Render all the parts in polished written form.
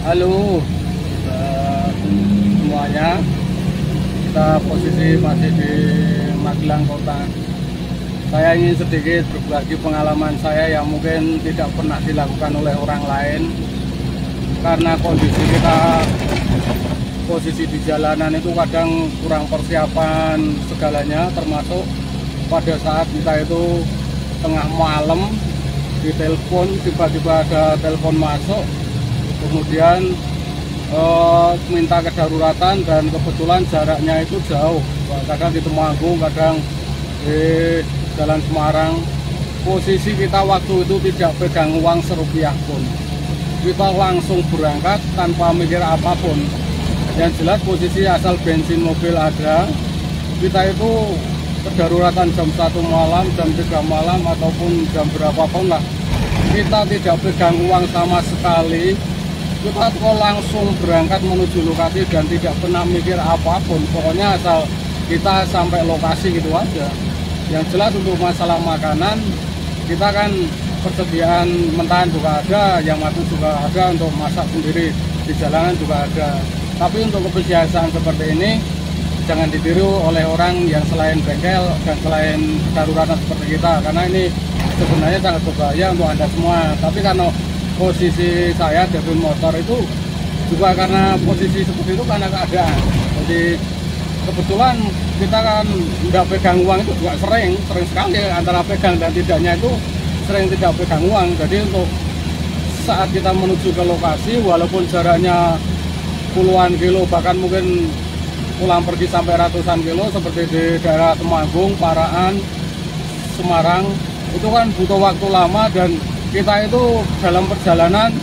Halo semuanya, kita posisi masih di Magelang Kota. Saya ingin sedikit berbagi pengalaman saya yang mungkin tidak pernah dilakukan oleh orang lain. Karena kondisi kita, posisi di jalanan itu kadang kurang persiapan segalanya, termasuk pada saat kita itu tengah malam ditelepon, tiba-tiba ada telepon masuk, kemudian minta kedaruratan, dan kebetulan jaraknya itu jauh, kadang di Temanggung, kadang di Jalan Semarang. Posisi kita waktu itu tidak pegang uang serupiah pun, kita langsung berangkat tanpa mikir apapun. Yang jelas posisi asal bensin mobil ada, kita itu kedaruratan jam 1 malam, jam 3 malam, ataupun jam berapapun lah, kita tidak pegang uang sama sekali. Kita kok langsung berangkat menuju lokasi dan tidak pernah mikir apapun, pokoknya asal kita sampai lokasi gitu aja. Yang jelas untuk masalah makanan, kita kan persediaan mentahan juga ada, yang matang juga ada, untuk masak sendiri di jalanan juga ada. Tapi untuk kebiasaan seperti ini jangan ditiru oleh orang yang selain bengkel dan selain daruratan seperti kita, karena ini sebenarnya sangat berbahaya untuk Anda semua. Tapi karena posisi saya dari motor itu juga karena posisi seperti itu, karena keadaan. Jadi kebetulan kita kan tidak pegang uang itu juga sering sekali, antara pegang dan tidaknya itu sering tidak pegang uang. Jadi untuk saat kita menuju ke lokasi, walaupun jaraknya puluhan kilo, bahkan mungkin pulang pergi sampai ratusan kilo, seperti di daerah Temanggung, Paraan, Semarang, itu kan butuh waktu lama. Dan kita itu dalam perjalanan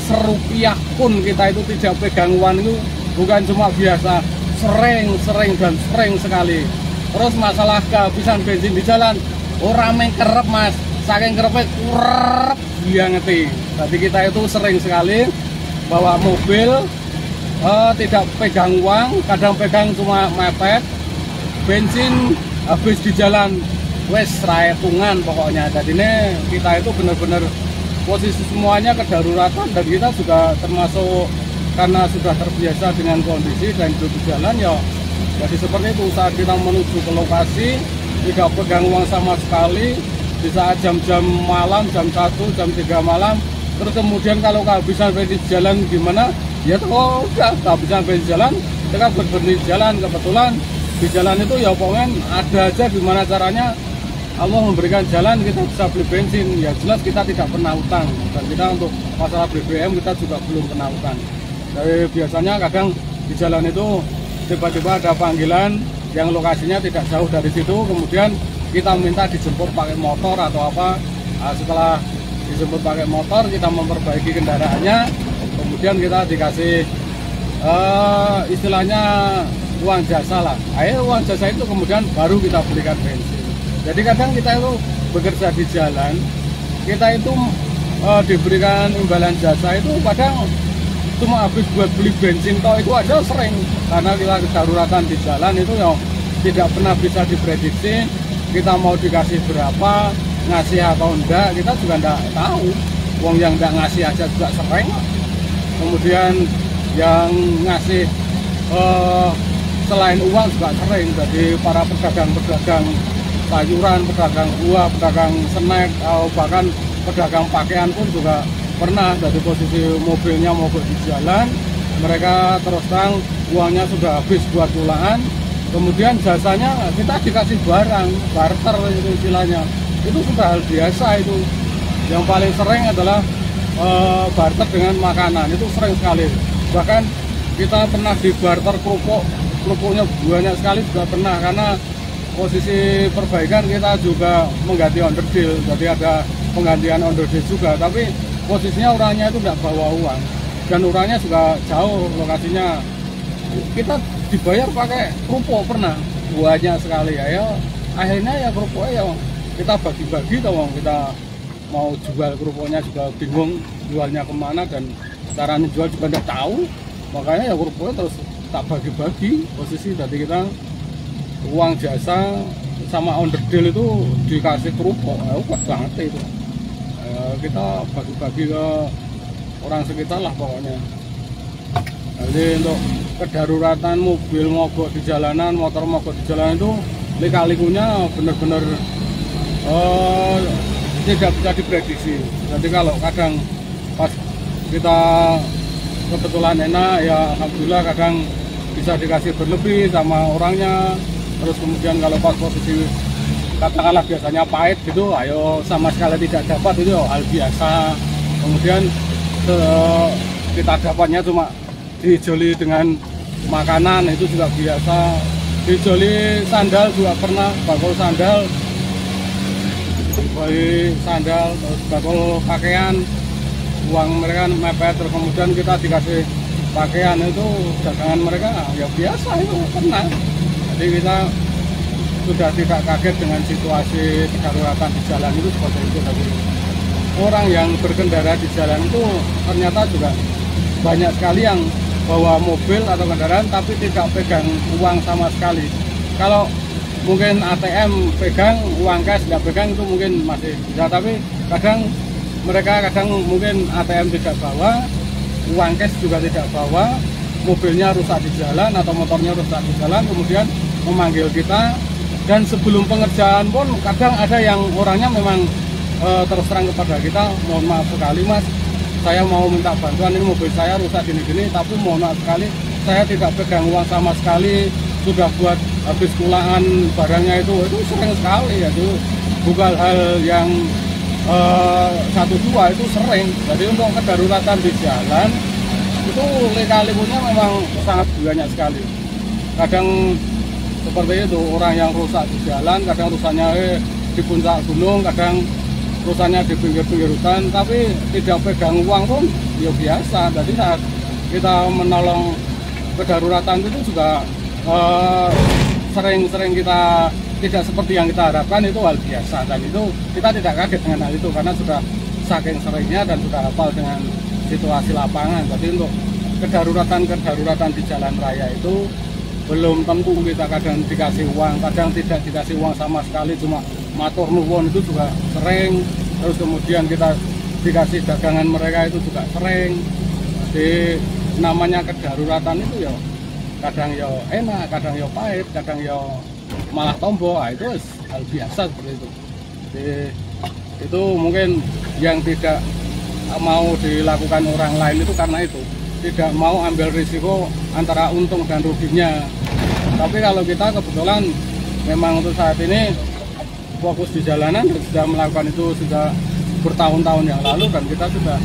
serupiah pun kita itu tidak pegang uang, itu bukan cuma biasa, sering sekali. Terus masalah kehabisan bensin di jalan, orang mengkerep mas, saking kerepnya kurep dia ngerti. Jadi kita itu sering sekali bawa mobil, tidak pegang uang, kadang pegang cuma mepet, bensin habis di jalan, wes raetungan pokoknya. Jadi ini kita itu benar-benar posisi semuanya kedaruratan, dan kita juga termasuk karena sudah terbiasa dengan kondisi dan hidup di jalan ya. Jadi seperti itu, saat kita menuju ke lokasi tidak pegang uang sama sekali di saat jam-jam malam, jam 1, jam 3 malam. Terus kemudian kalau kehabisan bensin jalan gimana? Ya udah kehabisan bensin jalan, kita berhenti di jalan. Kebetulan di jalan itu ya pokoknya ada aja gimana caranya Allah memberikan jalan, kita bisa beli bensin. Ya jelas kita tidak pernah utang, dan kita untuk masalah BBM kita juga belum pernah utang. Jadi biasanya kadang di jalan itu tiba-tiba ada panggilan yang lokasinya tidak jauh dari situ, kemudian kita minta dijemput pakai motor atau apa. Nah, setelah dijemput pakai motor, kita memperbaiki kendaraannya, kemudian kita dikasih istilahnya uang jasa lah. Ayo uang jasa itu kemudian baru kita belikan bensin. Jadi kadang kita itu bekerja di jalan, kita itu diberikan imbalan jasa itu kadang cuma habis buat beli bensin toh itu aja sering. Karena kita kedaruratan di jalan itu ya tidak pernah bisa diprediksi kita mau dikasih berapa, ngasih atau enggak, kita juga enggak tahu. Wong yang enggak ngasih aja juga sering, kemudian yang ngasih selain uang juga sering. Jadi para pedagang-pedagang sayuran, pedagang buah, pedagang snack, atau bahkan pedagang pakaian pun juga pernah dari posisi mobilnya mogok di jalan, mereka terus terang uangnya sudah habis buat pulaan, kemudian jasanya kita dikasih barang, barter itu istilahnya. Itu sudah hal biasa itu. Yang paling sering adalah barter dengan makanan, itu sering sekali. Bahkan kita pernah di barter kerupuk, kerupuknya banyak sekali juga pernah, karena posisi perbaikan kita juga mengganti onderdil, jadi ada penggantian onderdil juga, tapi posisinya orangnya itu tidak bawa uang, dan orangnya juga jauh lokasinya. Kita dibayar pakai kerupuk pernah, banyak sekali ya. Akhirnya ya kerupuknya ya kita bagi-bagi, tolong kita mau jual kerupuknya juga bingung jualnya kemana, dan cara jual juga tidak tahu, makanya ya kerupuknya terus tak bagi-bagi posisi. Jadi kita uang jasa sama onderdil itu dikasih kerupuk, kuat banget itu. Kita bagi-bagi ke orang sekitar lah pokoknya. Jadi untuk kedaruratan mobil mogok di jalanan, motor mogok di jalanan itu lika-likunya benar-benar tidak bisa diprediksi. Jadi kalau kadang pas kita kebetulan enak ya alhamdulillah, kadang bisa dikasih berlebih sama orangnya. Terus kemudian kalau pas posisi katakanlah biasanya pahit gitu, ayo sama sekali tidak dapat, itu hal biasa. Kemudian kita dapatnya cuma dijoli dengan makanan, itu juga biasa. Dijoli sandal juga pernah, bakul sandal, terus bakul pakaian, uang mereka mepet, terus kemudian kita dikasih pakaian, itu dagangan mereka ya biasa, itu pernah. Jadi kita sudah tidak kaget dengan situasi kedaruratan di jalan itu seperti itu. Tapi orang yang berkendara di jalan itu ternyata juga banyak sekali yang bawa mobil atau kendaraan tapi tidak pegang uang sama sekali. Kalau mungkin ATM pegang, uang cash nggak pegang, itu mungkin masih bisa. Tapi kadang mereka mungkin ATM tidak bawa, uang cash juga tidak bawa, mobilnya rusak di jalan atau motornya rusak di jalan, kemudian memanggil kita. Dan sebelum pengerjaan pun kadang ada yang orangnya memang terus terang kepada kita, mohon maaf sekali mas, saya mau minta bantuan, ini mobil saya rusak gini-gini, tapi mohon maaf sekali saya tidak pegang uang sama sekali, sudah buat habis kulaan barangnya, itu sering sekali ya, itu bukan hal yang satu dua, itu sering. Jadi untuk kedaruratan di jalan itu lika-likunya memang sangat banyak sekali. Kadang seperti itu, orang yang rusak di jalan, kadang rusaknya di puncak gunung, kadang rusaknya di pinggir-pinggir hutan, tapi tidak pegang uang pun ya biasa. Jadi saat kita menolong kedaruratan itu juga sering-sering kita tidak seperti yang kita harapkan, itu hal biasa. Dan itu kita tidak kaget dengan hal itu karena sudah saking seringnya dan sudah hafal dengan situasi lapangan. Jadi untuk kedaruratan di jalan raya itu belum tentu kita kadang dikasih uang, kadang tidak dikasih uang sama sekali, cuma matur nuwun, itu juga sering. Terus kemudian kita dikasih dagangan mereka, itu juga sering. Jadi namanya kedaruratan itu ya kadang ya enak, kadang ya pahit, kadang ya malah tombo, itu hal biasa seperti itu. Jadi itu mungkin yang tidak mau dilakukan orang lain itu karena itu tidak mau ambil risiko antara untung dan ruginya. Tapi kalau kita kebetulan memang untuk saat ini fokus di jalanan, sudah melakukan itu sudah bertahun-tahun yang lalu, dan kita sudah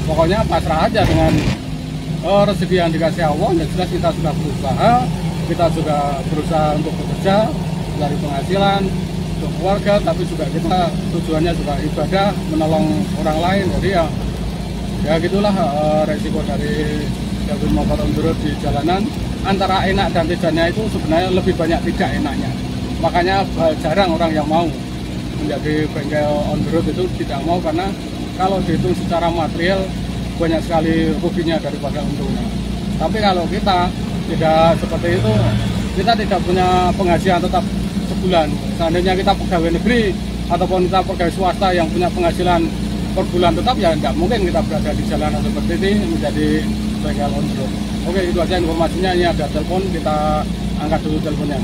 pokoknya pasrah aja dengan rezeki yang dikasih Allah. Ya jelas kita sudah berusaha, kita juga berusaha untuk bekerja, dari penghasilan untuk keluarga, tapi juga kita tujuannya juga ibadah, menolong orang lain. Jadi ya gitulah resiko dari Gabun Motor on the Road di jalanan. Antara enak dan tidaknya itu sebenarnya lebih banyak tidak enaknya. Makanya jarang orang yang mau menjadi bengkel on the road, itu tidak mau, karena kalau dihitung secara material banyak sekali ruginya daripada untungnya. Tapi kalau kita tidak seperti itu, kita tidak punya penghasilan tetap sebulan. Seandainya kita pegawai negeri ataupun kita pegawai swasta yang punya penghasilan per bulan tetap, ya nggak mungkin kita berada di jalanan seperti ini menjadi bengkel on the road. Oke, itu aja informasinya. Ini ada telepon, kita angkat dulu teleponnya.